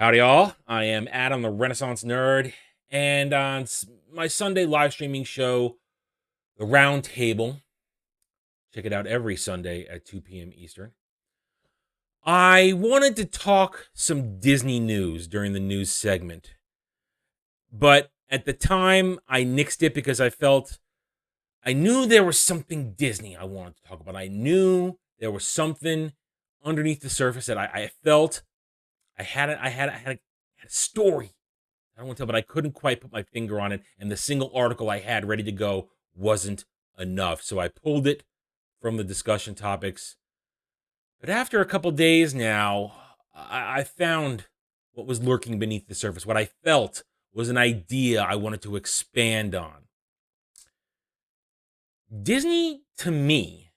Howdy, all. I am Adam, the Renaissance Nerd, and on my Sunday live streaming show, The Round Table, check it out every Sunday at 2 p.m. Eastern. I wanted to talk some Disney news during the news segment, but at the time, I nixed it because I knew there was something Disney I wanted to talk about. I knew there was something underneath the surface that I felt I had a story. I don't want to tell, but I couldn't quite put my finger on it, and the single article I had ready to go wasn't enough. So I pulled it from the discussion topics. But after a couple days now, I found what was lurking beneath the surface. What I felt was an idea I wanted to expand on. Disney, to me,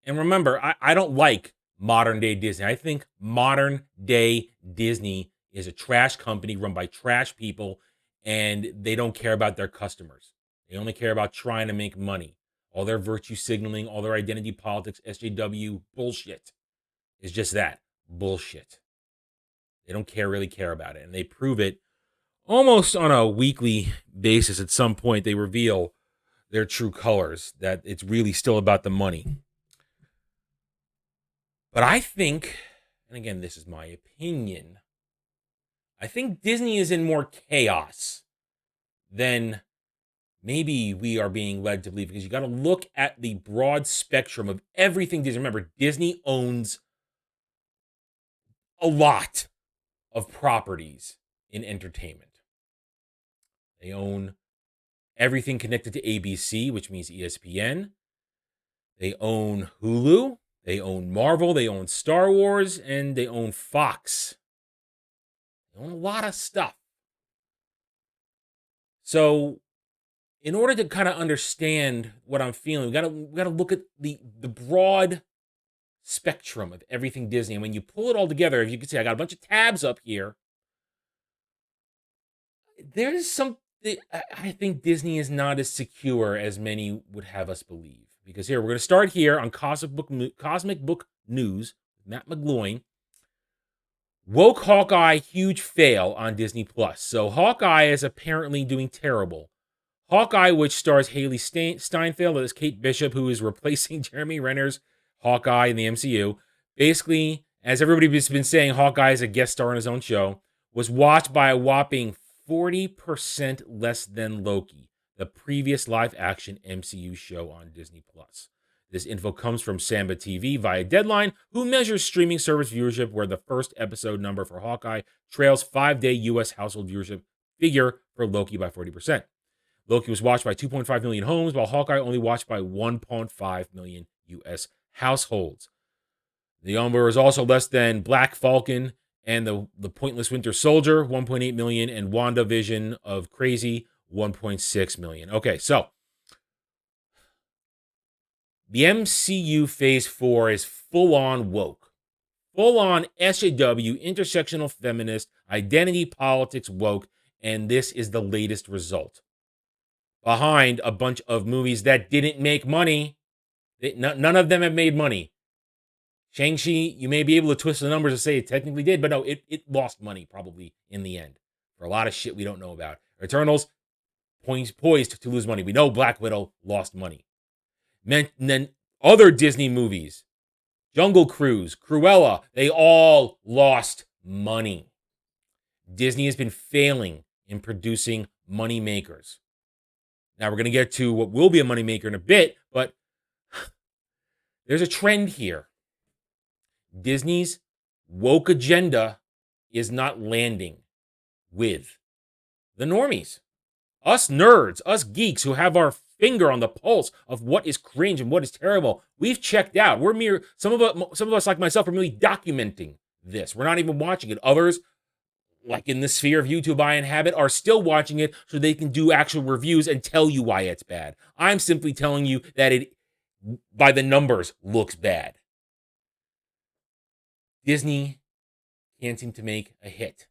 and remember, I don't like modern day Disney. I think modern day Disney is a trash company run by trash people, and they don't care about their customers. They only care about trying to make money. All their virtue signaling, all their identity politics, SJW bullshit is just that bullshit. They don't really care about it, and they prove it almost on a weekly basis. At some point, they reveal their true colors, that it's really still about the money. But I think, and again, this is my opinion, I think Disney is in more chaos than maybe we are being led to believe, because you got to look at the broad spectrum of everything Disney. Remember, Disney owns a lot of properties in entertainment. They own everything connected to ABC, which means ESPN. They own Hulu. They own Marvel. They own Star Wars. And they own Fox. They own a lot of stuff. So, in order to kind of understand what I'm feeling, we gotta look at the broad spectrum of everything Disney. And when you pull it all together, as you can see, I got a bunch of tabs up here. There's something. I think Disney is not as secure as many would have us believe. Because here, we're going to start here on Cosmic Book News with Matt McGloin. Woke Hawkeye huge fail on Disney+. So Hawkeye is apparently doing terrible. Hawkeye, which stars Haley Steinfeld as Kate Bishop, who is replacing Jeremy Renner's Hawkeye in the MCU. Basically, as everybody's been saying, Hawkeye is a guest star on his own show, was watched by a whopping 40% less than Loki, the previous live-action MCU show on Disney+. This info comes from Samba TV via Deadline, who measures streaming service viewership, where the first episode number for Hawkeye trails 5-day U.S. household viewership figure for Loki by 40%. Loki was watched by 2.5 million homes, while Hawkeye only watched by 1.5 million U.S. households. The number is also less than Black Falcon and the Pointless Winter Soldier, 1.8 million, and WandaVision of Crazy, 1.6 million. Okay, so the MCU Phase 4 is full-on woke. Full-on SJW, intersectional feminist, identity politics woke, and this is the latest result. Behind a bunch of movies that didn't make money. None of them have made money. Shang-Chi, you may be able to twist the numbers and say it technically did, but no, it lost money probably in the end for a lot of shit we don't know about. Eternals, poised to lose money. We know Black Widow lost money. And then other Disney movies, Jungle Cruise, Cruella, they all lost money. Disney has been failing in producing money makers. Now we're going to get to what will be a moneymaker in a bit, but there's a trend here. Disney's woke agenda is not landing with the normies. Us nerds, us geeks who have our finger on the pulse of what is cringe and what is terrible. We've checked out. Some of us like myself are merely documenting this. We're not even watching it. Others, like in the sphere of YouTube I inhabit, are still watching it so they can do actual reviews and tell you why it's bad. I'm simply telling you that it, by the numbers, looks bad. Disney can't seem to make a hit.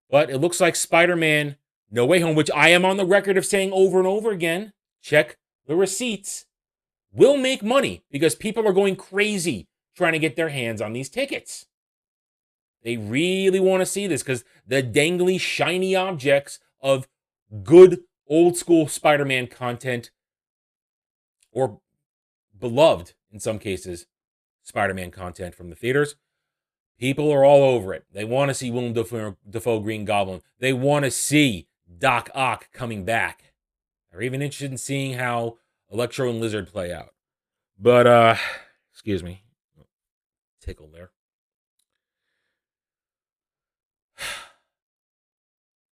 But it looks like Spider-Man No Way Home, which I am on the record of saying over and over again, check the receipts, will make money because people are going crazy trying to get their hands on these tickets. They really want to see this because the dangly, shiny objects of good old school Spider-Man content, or beloved in some cases Spider-Man content from the theaters, people are all over it. They want to see Willem Dafoe Green Goblin. They want to see Doc Ock coming back. They're even interested in seeing how Electro and Lizard play out. But, excuse me. Tickle there.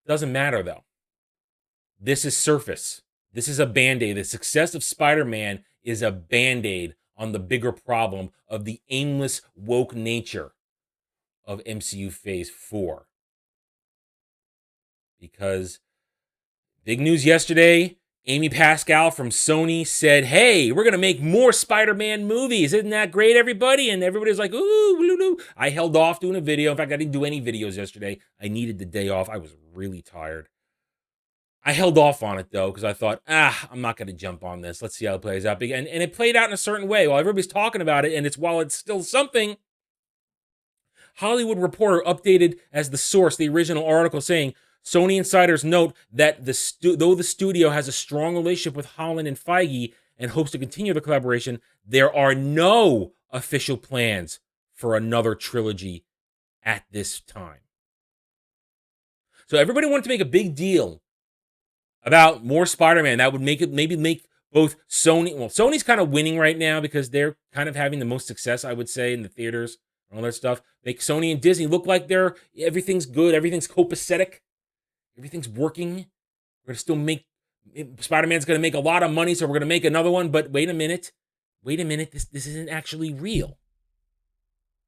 Doesn't matter, though. This is surface. This is a Band-Aid. The success of Spider-Man is a Band-Aid on the bigger problem of the aimless, woke nature of MCU Phase 4. Because big news yesterday, Amy Pascal from Sony said, hey, we're going to make more Spider-Man movies. Isn't that great, everybody? And everybody's like, ooh. I held off doing a video. In fact, I didn't do any videos yesterday. I needed the day off. I was really tired. I held off on it, though, because I thought, I'm not going to jump on this. Let's see how it plays out. And it played out in a certain way. While everybody's talking about it, and while it's still something, Hollywood Reporter updated as the source the original article saying, Sony insiders note that though the studio has a strong relationship with Holland and Feige and hopes to continue the collaboration, there are no official plans for another trilogy at this time. So everybody wanted to make a big deal about more Spider-Man. That would make both Sony... Well, Sony's kind of winning right now because they're kind of having the most success, I would say, in the theaters and all that stuff. Make Sony and Disney look like everything's good, everything's copacetic. Everything's working. We're going to still make... Spider-Man's going to make a lot of money, so we're going to make another one. But wait a minute. This isn't actually real.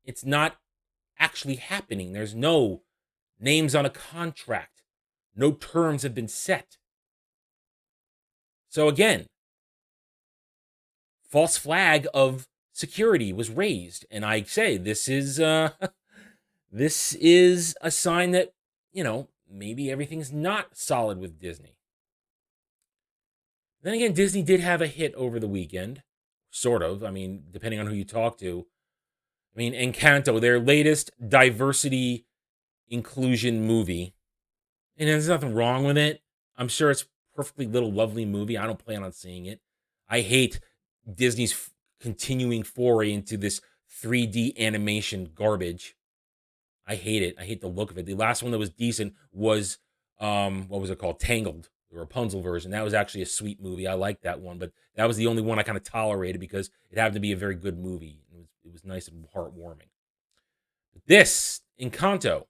It's not actually happening. There's no names on a contract. No terms have been set. So again, false flag of security was raised. And I say this is a sign that, maybe everything's not solid with Disney. Then again, Disney did have a hit over the weekend. Sort of. I mean, depending on who you talk to. I mean, Encanto, their latest diversity inclusion movie. And there's nothing wrong with it. I'm sure it's a perfectly little lovely movie. I don't plan on seeing it. I hate Disney's continuing foray into this 3D animation garbage. I hate it. I hate the look of it. The last one that was decent was, what was it called? Tangled, the Rapunzel version. That was actually a sweet movie. I liked that one, but that was the only one I kind of tolerated because it happened to be a very good movie. It was nice and heartwarming. This, Encanto,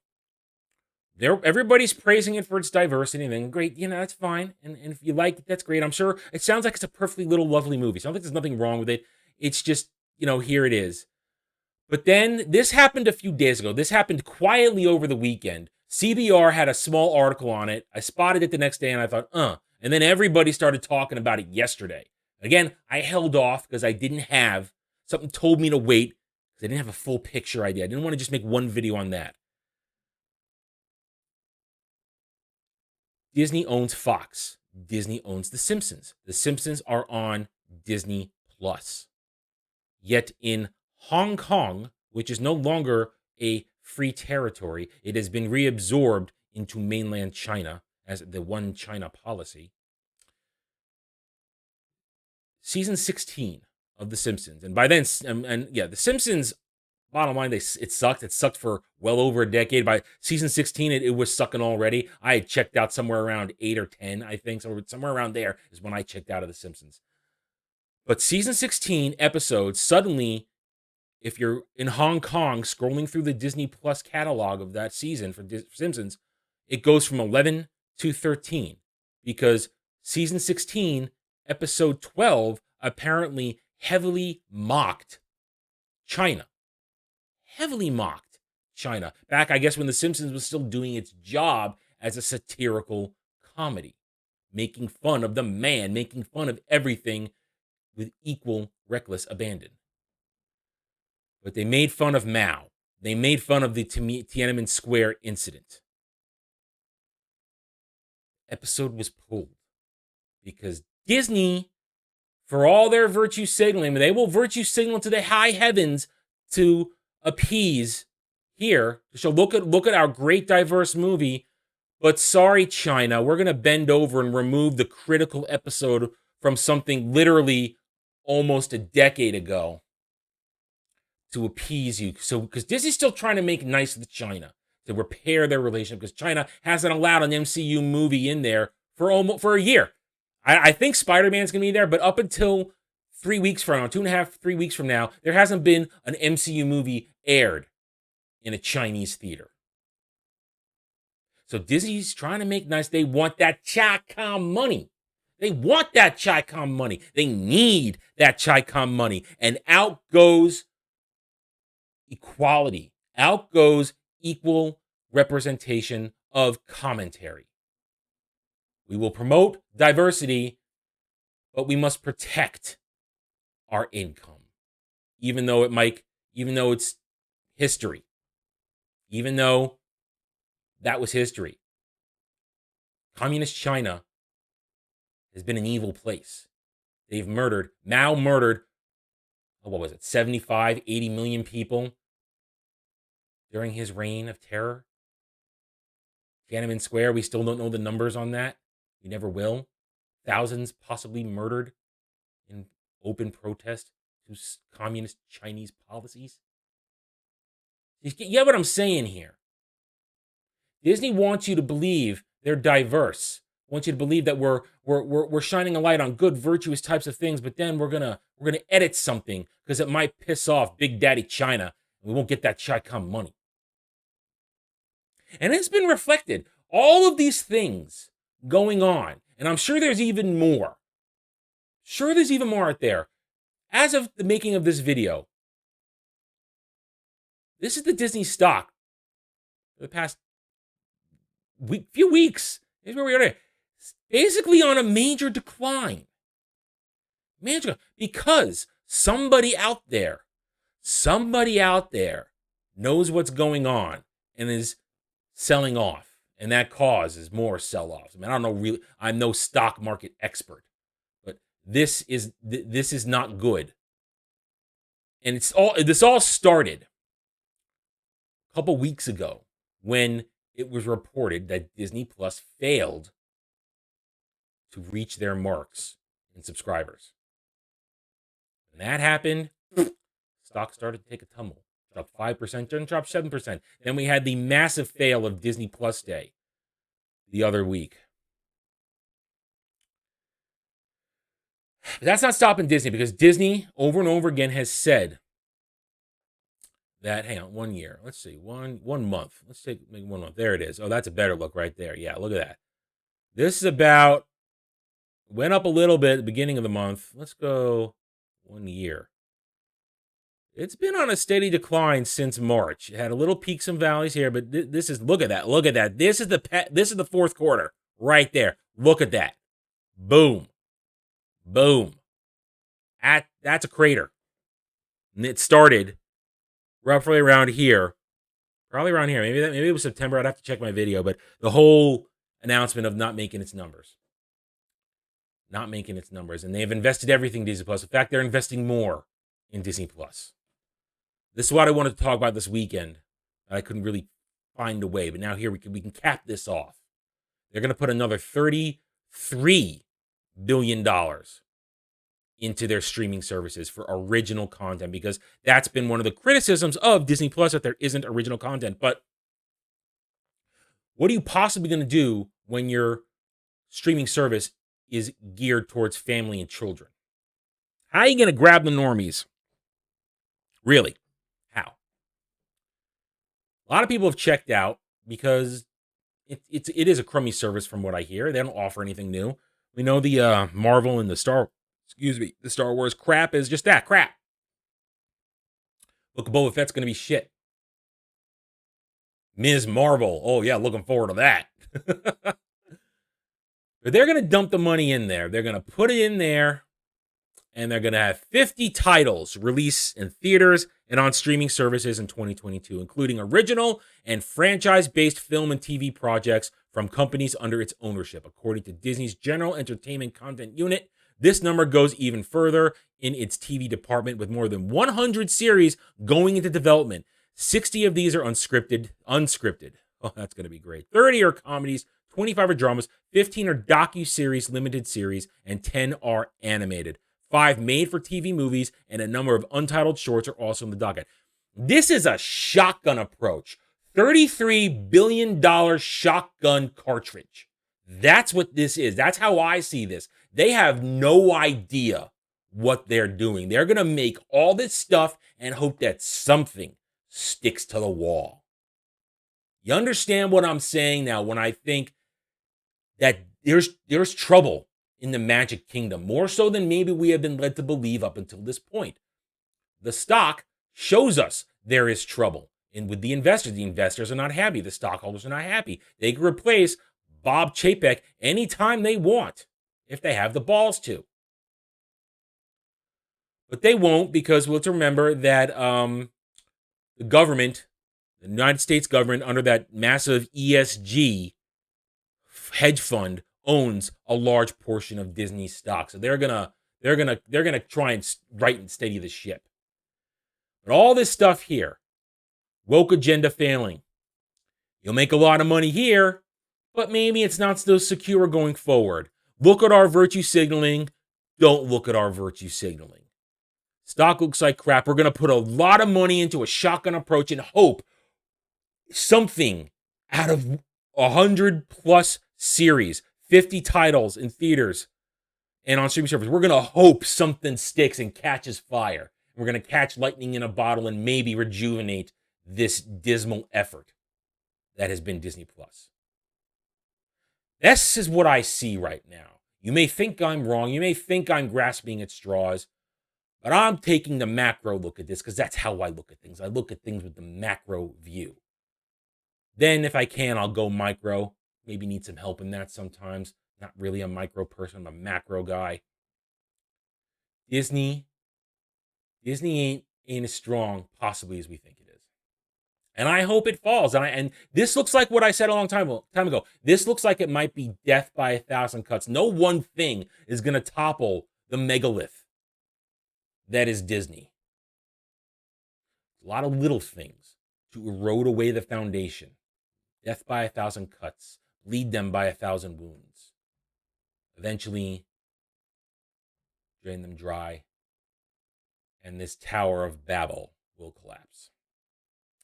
everybody's praising it for its diversity, and then great, that's fine. And if you like it, that's great. I'm sure it sounds like it's a perfectly little lovely movie. It sounds like there's nothing wrong with it. It's just, here it is. But then this happened a few days ago. This happened quietly over the weekend. CBR had a small article on it. I spotted it the next day and I thought, And then everybody started talking about it yesterday. Again, I held off because I didn't have, something told me to wait because I didn't have a full picture idea. I didn't want to just make one video on that. Disney owns Fox. Disney owns The Simpsons. The Simpsons are on Disney Plus. Yet in Hong Kong, which is no longer a free territory, it has been reabsorbed into mainland China as the One China policy. Season 16 of The Simpsons, and by then, The Simpsons, bottom line, it sucked. It sucked for well over a decade. By season 16, it was sucking already. I had checked out somewhere around 8 or 10, I think. So somewhere around there is when I checked out of The Simpsons. But season 16 episodes, suddenly, if you're in Hong Kong scrolling through the Disney Plus catalog of that season for Simpsons, it goes from 11 to 13 because season 16, episode 12, apparently heavily mocked China. Heavily mocked China. Back, I guess, when The Simpsons was still doing its job as a satirical comedy. Making fun of the man, making fun of everything with equal reckless abandon. But they made fun of Mao. They made fun of the Tiananmen Square incident. Episode was pulled because Disney, for all their virtue signaling, they will virtue signal to the high heavens to appease here to show, look at our great diverse movie. But sorry, China, we're going to bend over and remove the critical episode from something literally almost a decade ago to appease you. So, because Disney's still trying to make nice with China, to repair their relationship, because China hasn't allowed an MCU movie in there for a year. I think Spider-Man's going to be there, but up until 3 weeks from now, 2.5, 3 weeks from now, there hasn't been an MCU movie aired in a Chinese theater. So Disney's trying to make nice. They want that Chi-Com money. They want that Chi-Com money. They need that Chi-Com money. And out goes equality. Out goes equal representation of commentary. We will promote diversity, but we must protect our income. Even though it's history. Even though that was history. Communist China has been an evil place. Mao murdered, 75, 80 million people during his reign of terror. Tiananmen Square, we still don't know the numbers on that. We never will. Thousands possibly murdered in open protest to communist Chinese policies. You get what I'm saying here? Disney wants you to believe they're diverse. Wants you to believe that we're shining a light on good, virtuous types of things, but then we're gonna edit something because it might piss off Big Daddy China, and we won't get that Chi-Com money. And it's been reflected. All of these things going on, and I'm sure there's even more. Sure, there's even more out there. As of the making of this video, this is the Disney stock for the past few weeks. Here's where we are. Basically on a major decline. Because somebody out there knows what's going on and is selling off. And that causes more sell-offs. I mean, I don't know really, I'm no stock market expert, but this is not good. And this all started a couple weeks ago when it was reported that Disney Plus failed to reach their marks in subscribers. When that happened, stock started to take a tumble. Dropped 5%, then dropped 7%. Then we had the massive fail of Disney Plus Day the other week. But that's not stopping Disney, because Disney over and over again has said that, hang on, 1 year. Let's see, one month. Let's take 1 month. There it is. Oh, that's a better look right there. Yeah, look at that. This is went up a little bit at the beginning of the month. Let's go 1 year. It's been on a steady decline since March. It had a little peaks and valleys here, but this is, look at that. Look at that. This is the fourth quarter right there. Look at that. Boom. Boom. That's a crater. And it started roughly around here. Probably around here. Maybe it was September. I'd have to check my video, but the whole announcement of not making its numbers. Not making its numbers. And they've invested everything in Disney Plus. In fact, they're investing more in Disney Plus. This is what I wanted to talk about this weekend. I couldn't really find a way, but now here we can cap this off. They're going to put another $33 billion into their streaming services for original content, because that's been one of the criticisms of Disney Plus, that there isn't original content. But what are you possibly going to do when your streaming service is geared towards family and children? How are you going to grab the normies? Really? How? A lot of people have checked out because it is a crummy service from what I hear. They don't offer anything new. We know the Marvel and the Star Wars crap is just that, crap. Book of Boba Fett's going to be shit. Ms. Marvel, oh yeah, looking forward to that. But they're going to dump the money in there. They're going to put it in there, and they're going to have 50 titles released in theaters and on streaming services in 2022, including original and franchise-based film and TV projects from companies under its ownership. According to Disney's General Entertainment Content Unit, this number goes even further in its TV department, with more than 100 series going into development. 60 of these are unscripted. Oh, that's going to be great. 30 are comedies, 25 are dramas, 15 are docu-series, limited series, and 10 are animated. 5 made-for-TV movies, and a number of untitled shorts are also in the docket. This is a shotgun approach. $33 billion shotgun cartridge. That's what this is. That's how I see this. They have no idea what they're doing. They're going to make all this stuff and hope that something sticks to the wall. You understand what I'm saying now when I think that there's trouble in the Magic Kingdom, more so than maybe we have been led to believe up until this point. The stock shows us there is trouble. And with the investors are not happy. The stockholders are not happy. They can replace Bob Chapek anytime they want, if they have the balls to. But they won't, because let's remember that the government, the United States government, under that massive ESG hedge fund, owns a large portion of Disney's stock. So they're gonna try and right and steady the ship. But all this stuff here, woke agenda failing. You'll make a lot of money here, but maybe it's not so secure going forward. Look at our virtue signaling. Don't look at our virtue signaling. Stock looks like crap. We're going to put a lot of money into a shotgun approach and hope something out of 100+ series, 50 titles in theaters and on streaming service. We're going to hope something sticks and catches fire. We're going to catch lightning in a bottle and maybe rejuvenate this dismal effort that has been Disney+. This is what I see right now. You may think I'm wrong. You may think I'm grasping at straws. But I'm taking the macro look at this because that's how I look at things. I look at things with the macro view. Then if I can, I'll go micro. Maybe need some help in that sometimes. Not really a micro person. I'm a macro guy. Disney ain't as strong possibly as we think it is. And I hope it falls. And this looks like what I said a long time ago. This looks like it might be death by 1,000 cuts. No one thing is going to topple the megalith that is Disney. A lot of little things to erode away the foundation. Death by 1,000 cuts. Bleed them by 1,000 wounds. Eventually, drain them dry. And this Tower of Babel will collapse.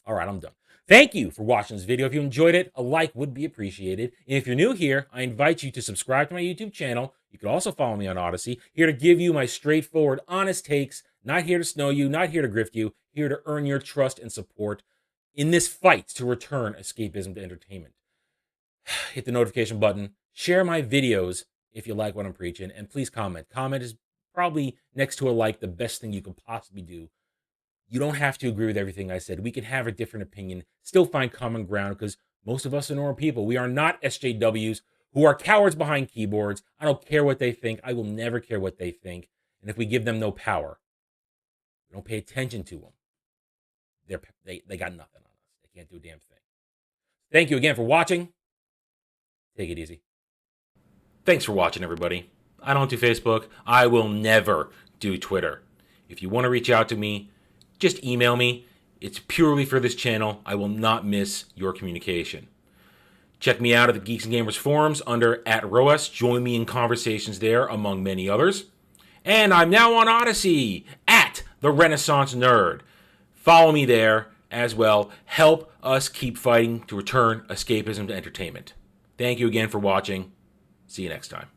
All right, I'm done. Thank you for watching this video. If you enjoyed it, a like would be appreciated. And if you're new here, I invite you to subscribe to my YouTube channel. You can also follow me on Odyssey, here to give you my straightforward, honest takes, not here to snow you, not here to grift you, here to earn your trust and support in this fight to return escapism to entertainment. Hit the notification button, share my videos if you like what I'm preaching, and please comment. Comment is probably, next to a like, the best thing you could possibly do. You don't have to agree with everything I said. We can have a different opinion, still find common ground, because most of us are normal people. We are not SJWs who are cowards behind keyboards. I don't care what they think. I will never care what they think. And if we give them no power, we don't pay attention to them, they got nothing on us. They can't do a damn thing. Thank you again for watching. Take it easy. Thanks for watching, everybody. I don't do Facebook. I will never do Twitter. If you want to reach out to me, just email me. It's purely for this channel. I will not miss your communication. Check me out at the Geeks and Gamers forums under @ROAS. Join me in conversations there, among many others. And I'm now on Odyssey @The Renaissance Nerd. Follow me there as well. Help us keep fighting to return escapism to entertainment. Thank you again for watching. See you next time.